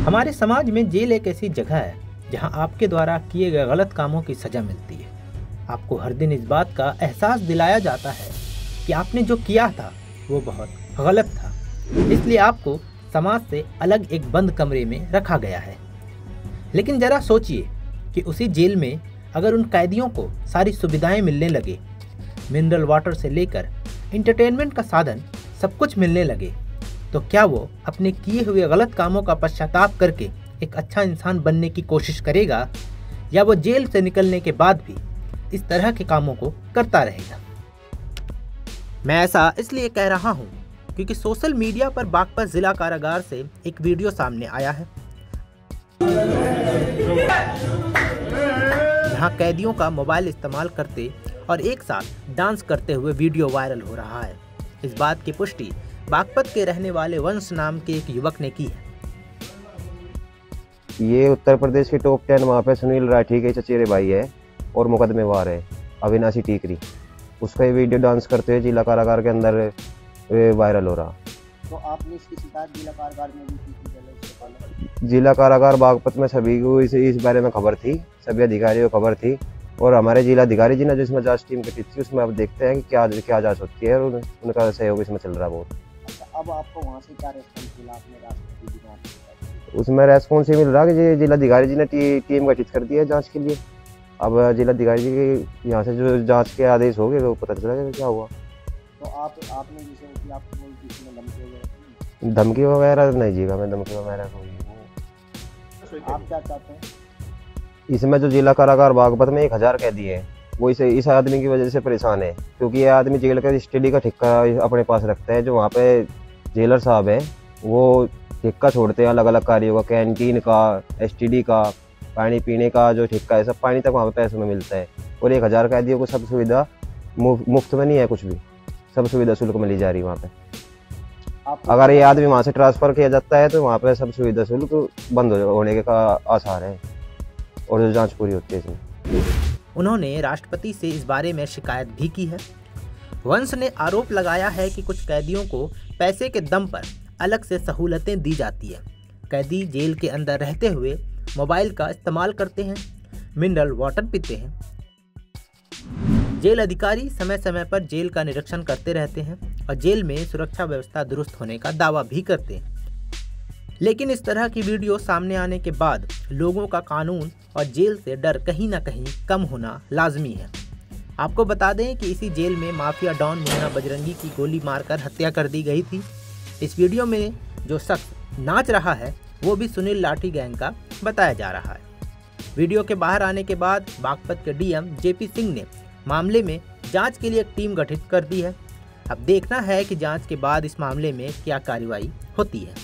हमारे समाज में जेल एक ऐसी जगह है जहां आपके द्वारा किए गए गलत कामों की सजा मिलती है। आपको हर दिन इस बात का एहसास दिलाया जाता है कि आपने जो किया था वो बहुत गलत था, इसलिए आपको समाज से अलग एक बंद कमरे में रखा गया है। लेकिन जरा सोचिए कि उसी जेल में अगर उन कैदियों को सारी सुविधाएं मिलने लगे, मिनरल वाटर से लेकर इंटरटेनमेंट का साधन सब कुछ मिलने लगे, तो क्या वो अपने किए हुए गलत कामों का पश्चाताप करके एक अच्छा इंसान बनने की कोशिश करेगा, या वो जेल से निकलने के बाद भी इस तरह के कामों को करता रहेगा? मैं ऐसा इसलिए कह रहा हूँ क्योंकि सोशल मीडिया पर बागपत जिला कारागार से एक वीडियो सामने आया है। यहाँ कैदियों का मोबाइल इस्तेमाल करते और एक साथ डांस करते हुए वीडियो वायरल हो रहा है। इस बात की पुष्टि बागपत के रहने वाले वंश नाम के एक युवक ने की है। ये उत्तर प्रदेश के टॉप 10 वहाँ पे सुनील राठी के चचेरे भाई है और मुकदमेवार है अविनाशी टीकरी। उसका ये वीडियो डांस करते हुए जिला कारागार के अंदर वायरल हो रहा। तो आपने इसकी शिकायत जिला कारागार में भी की थी? जिला कारागार बागपत में सभी को इस बारे में खबर थी, सभी अधिकारियों को खबर थी, और हमारे जिला अधिकारी जी ने जिसमें जांच टीम गठित थी उसमें अब देखते हैं कि क्या जांच होती है, और उनका सहयोग इसमें चल रहा है बहुत। अच्छा, अब आपको वहाँ से क्या रेस्पॉन्स मिला? आपने राष्ट्रपति जी को उसमें रेस्पॉन्स ये मिल रहा है कि जिला अधिकारी जी ने टीम गठित कर दी है जाँच के लिए। अब जिला अधिकारी जी के यहाँ से जो जाँच के आदेश हो गए वो पता चलेगा क्या हुआ। तो आपने जैसे कि आपको कोई किसी ने धमकी वगैरह नहीं जी, मैं धमकी वगैरह कोई। आप क्या चाहते हैं? इसमें जो जिला कारागार बागपत में 1000 कैदी है, वो इस आदमी की वजह से परेशान है, क्योंकि ये आदमी जेल का स्टडी का ठिक्का अपने पास रखता है। जो वहाँ पे जेलर साहब है वो ठिक्का छोड़ते हैं अलग अलग कार्यों का, कैंटीन का, एसटीडी का, पानी पीने का जो ठिक्का है, सब पानी तक वहाँ पे पैसों में मिलता है। और 1000 कैदियों को सब सुविधा मुफ्त में नहीं है, कुछ भी सब सुविधा शुल्क मिली जा रही है वहाँ पे। अगर ये आदमी वहाँ से ट्रांसफ़र किया जाता है तो वहाँ पे सब सुविधा शुल्क बंद होने के आसार है, और जो जांच पूरी होती है इसमें। उन्होंने राष्ट्रपति से इस बारे में शिकायत भी की है। वंश ने आरोप लगाया है कि कुछ कैदियों को पैसे के दम पर अलग से सहूलतें दी जाती है। कैदी जेल के अंदर रहते हुए मोबाइल का इस्तेमाल करते हैं, मिनरल वाटर पीते हैं। जेल अधिकारी समय समय पर जेल का निरीक्षण करते रहते हैं और जेल में सुरक्षा व्यवस्था दुरुस्त होने का दावा भी करते हैं। लेकिन इस तरह की वीडियो सामने आने के बाद लोगों का कानून और जेल से डर कहीं ना कहीं कम होना लाजमी है। आपको बता दें कि इसी जेल में माफिया डॉन मुन्ना बजरंगी की गोली मारकर हत्या कर दी गई थी। इस वीडियो में जो शख्स नाच रहा है वो भी सुनील लाठी गैंग का बताया जा रहा है। वीडियो के बाहर आने के बाद बागपत के डीएम जेपी सिंह ने मामले में जांच के लिए एक टीम गठित कर दी है। अब देखना है कि जांच के बाद इस मामले में क्या कार्रवाई होती है।